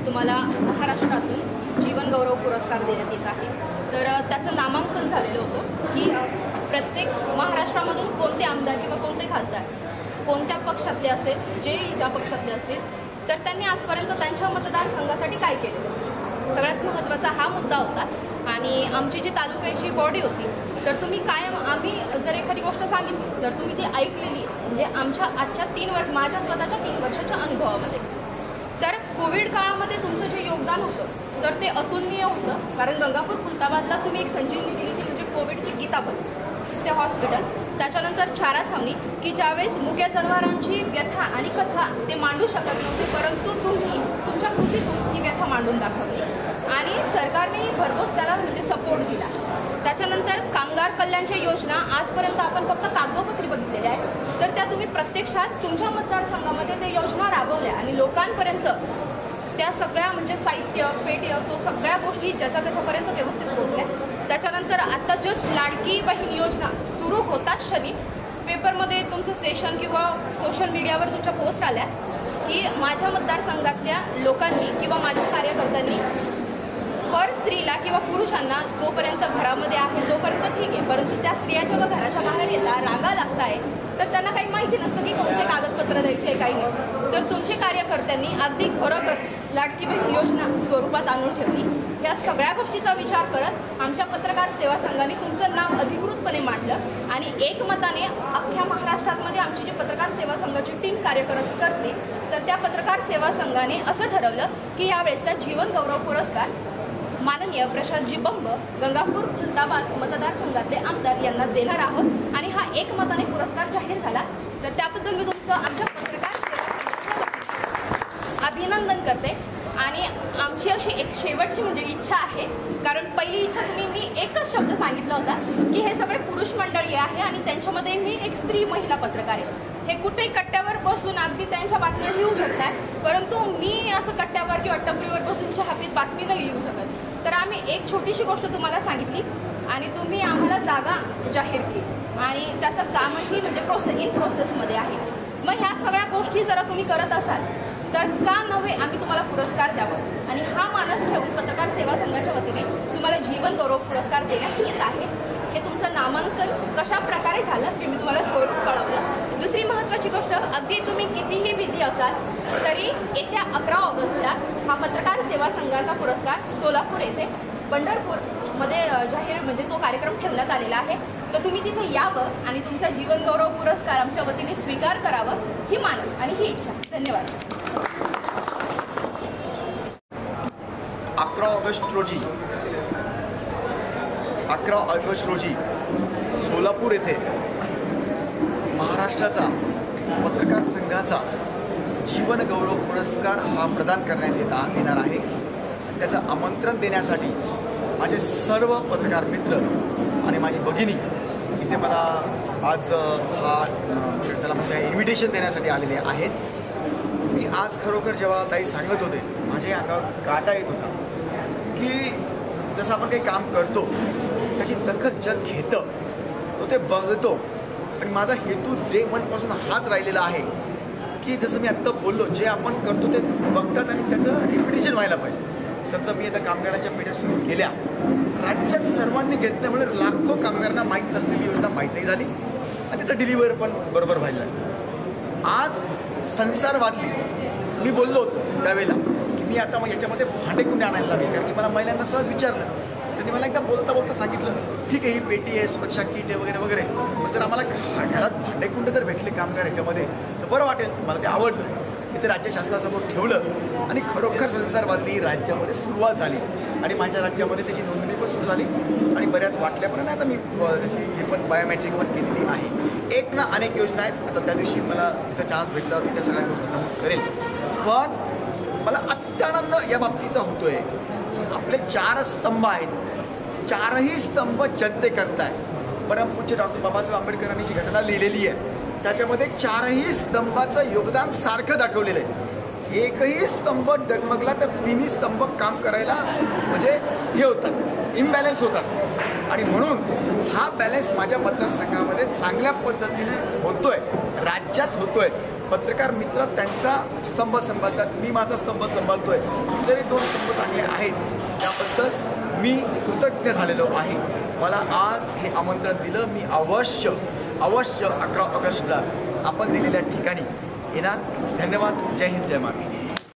तुम्हाला महाराष्ट्रातून जीवन गौरव पुरस्कार देण्यात येत आहे। तर त्याचं नामांकन झालेलं होतं की प्रत्येक महाराष्ट्रामधून कोणते आमदार किंवा कोणते खासदार कोणत्या पक्षातले असेल, जे ज्या पक्षातले असतील, तर त्यांनी आजपर्यंत त्यांच्या मतदारसंघासाठी काय केलं, सगळ्यात महत्त्वाचा हा मुद्दा होता। आणि आमची जी तालुक्याची बॉडी होती, तर तुम्ही कायम आम्ही जर एखादी गोष्ट सांगितली तर तुम्ही ती ऐकलेली, म्हणजे आमच्या आजच्या 3 वर्ष माझ्या स्वतःच्या 3 वर्षाच्या अनुभवामध्ये। तर कोविड काळामध्ये तुमचं जे योगदान होतं तर ते अतुलनीय होतं, कारण गंगापूर खुलताबादला तुम्ही एक संजीवनी दिली ती म्हणजे कोविडची गीताबल ते हॉस्पिटल, त्याच्यानंतर चारा छावणी की ज्यावेळेस मुक्या जनावरांची व्यथा आणि कथा ते मांडू शकत नव्हते, परंतु तुम्ही तुमच्या कृतीतून ही व्यथा मांडून दाखवली आणि सरकारने भरघोस त्याला म्हणजे सपोर्ट दिला। त्याच्यानंतर कामगार कल्याणच्या योजना आजपर्यंत आपण फक्त कागदोपत्री बघितलेल्या आहेत, तर त्या तुम्ही प्रत्यक्षात तुमच्या मतदारसंघामध्ये त्या योजना राबवल्या आणि लोकांपर्यंत त्या सगळ्या म्हणजे साहित्य पेटी असो सगळ्या गोष्टी ज्याच्या त्याच्यापर्यंत व्यवस्थित पोहोचल्या। त्याच्यानंतर आता जस्ट लाडकी बहीण योजना सुरू होताच क्षणी पेपरमध्ये तुमचं सेशन किंवा सोशल मीडियावर तुमच्या पोस्ट आल्या की माझ्या मतदारसंघातल्या लोकांनी किंवा माझ्या कार्यकर्त्यांनी पर स्त्रीला किंवा पुरुषांना जोपर्यंत घरामध्ये आहे तोपर्यंत ठीक आहे, परंतु त्या स्त्रिया जेव्हा घराच्या बाहेर येतात रागा लागताय तर त्यांना काही माहिती नसतं की कोणते कागदपत्र द्यायचे काही नाही, तर तुमचे कार्यकर्त्यांनी अगदी खरोखर लाडकी बहीण योजना स्वरूपात आणून ठेवली। ह्या सगळ्या गोष्टीचा विचार करत आमच्या पत्रकार सेवा संघाने तुमचं नाव अधिकृतपणे मांडलं आणि एकमताने अख्ख्या महाराष्ट्रामध्ये आमची जी पत्रकार सेवा संघाची टीम कार्य करते, तर त्या पत्रकार सेवा संघाने असं ठरवलं की यावेळेचा जीवन गौरव पुरस्कार माननीय प्रशांतजी बंब गंगापूर खुलताबाद मतदारसंघातले आमदार यांना देणार आहोत आणि हा एकमताने पुरस्कार जाहीर झाला। तर त्याबद्दल मी तुमचं आमच्या पत्रकार अभिनंदन करते आणि आमची अशी एक शेवटची म्हणजे इच्छा आहे, कारण पहिली इच्छा मी एकच शब्द सांगितला होता की हे सगळे पुरुष मंडळी आहे आणि त्यांच्यामध्ये मी एक स्त्री महिला पत्रकार आहे, हे कुठेही कट्ट्यावर बसून अगदी त्यांच्या बातम्या लिहू शकतात, परंतु मी असं कट्ट्यावर किंवा टपरीवर बसून चहापीत बातमी नाही लिहू शकत। तर आम्ही एक छोटीशी गोष्ट तुम्हाला सांगितली आणि तुम्ही आम्हाला जागा जाहीर केली आणि त्याचं कामही म्हणजे इन प्रोसेसमध्ये आहे। मग ह्या सगळ्या गोष्टी जरा तुम्ही करत असाल तर का नव्हे आम्ही तुम्हाला पुरस्कार द्यावं आणि हा मानस ठेवून पत्रकार सेवा संघाच्या वतीने तुम्हाला जीवन गौरव पुरस्कार देण्यात येत आहे। हे तुमचं नामांकन कशा प्रकारे झालं हे मी तुम्हाला स्वरूप कळवलं। दुसरी महत्त्वाची गोष्ट, अगदी तुम्ही कितीही बिझी असाल तरी येत्या 11 ऑगस्टला हा पत्रकार सेवा संघाचा पुरस्कार सोलापूर येथे पंढरपूरमध्ये जाहीर म्हणजे तो कार्यक्रम ठेवण्यात आलेला आहे, तर तुम्ही तिथे यावं आणि तुमचा जीवन गौरव पुरस्कार आमच्या वतीने स्वीकार करावं ही मानस आणि ही इच्छा। धन्यवाद। 11 ऑगस्ट रोजी सोलापूर येथे महाराष्ट्राचा पत्रकार संघाचा जीवन गौरव पुरस्कार हा प्रदान करण्यात येणार आहे। त्याचं आमंत्रण देण्यासाठी माझे सर्व पत्रकार मित्र आणि माझी भगिनी इथे मला आज त्याला म्हणजे इन्व्हिटेशन देण्यासाठी आलेले आहेत। मी आज खरोखर जेव्हा ताई सांगत होते माझ्या अंगावर काटा येत होता की जसं आपण काही काम करतो त्याची दखल जग घेतं, तो ते बघतो आणि माझा हेतू डे वनपासून हाच राहिलेला आहे की जसं मी आत्ता बोललो जे आपण करतो ते बघतात आणि त्याचं रिपिटेशन व्हायला पाहिजे। समजा मी आता कामगारांच्या पेट्या सुरू केल्या, राज्यात सर्वांनी घेतल्यामुळे लाखो कामगारांना माहीत नसलेली योजना माहीतही झाली आणि त्याचं डिलिव्हर पण बरोबर व्हायला लागलं। आज संसारवादली मी बोललो होतो त्यावेळेला की मी आता मग याच्यामध्ये भांडेकुंडे आणायला लागले, कारण की मला महिलांना सहज विचारलं, त्यांनी मला एकदा बोलता बोलता सांगितलं ठीक आहे ही पेटी आहे सुरक्षा किट आहे वगैरे वगैरे, पण जर आम्हाला घरात भांडेकुंडे जर भेटले कामगार याच्यामध्ये तर बरं वाटेल। मला ते आवडलं, मी ते राज्य शासनासमोर ठेवलं आणि खरोखर संसारवादली राज्यामध्ये सुरुवात झाली आणि माझ्या राज्यामध्ये त्याची नोंदणी पण सुरू झाली आणि बऱ्याच वाटल्यापर्यंत आता मी त्याची हे पण बायोमेट्रिक पण केलेली आहे। एक ना अनेक योजना आहेत, आता त्या दिवशी मला तिथं चान्स भेटल्यावर मी त्या सगळ्या गोष्टी नमूद करेल। पण मला अत्यानंद या बाबतीचा होतोय की आपले 4 स्तंभ आहेत, 4ही स्तंभ जनते करताय। परमपूज्य डॉक्टर बाबासाहेब आंबेडकरांनी जी घटना लिहिलेली आहे त्याच्यामध्ये 4ही स्तंभाचं योगदान सारखं दाखवलेलं आहे। एकही स्तंभ डगमगला तर 3ही स्तंभ काम करायला म्हणजे हे होतात, इम्बॅलन्स होतात आणि म्हणून हा बॅलन्स माझ्या मतदारसंघामध्ये चांगल्या पद्धतीने होतोय, राज्यात होतोय पत्रकार मित्र त्यांचा स्तंभ सांभाळतात, मी माझा स्तंभ सांभाळतोय. इतरही 2 स्तंभ चांगले आहेत, त्याबद्दल मी कृतज्ञ झालेलो आहे. मला आज हे आमंत्रण दिलं. मी अवश्य 11 ऑगस्टला आपण दिलेल्या ठिकाणी येणार. धन्यवाद. जय हिंद, जय महाराष्ट्र.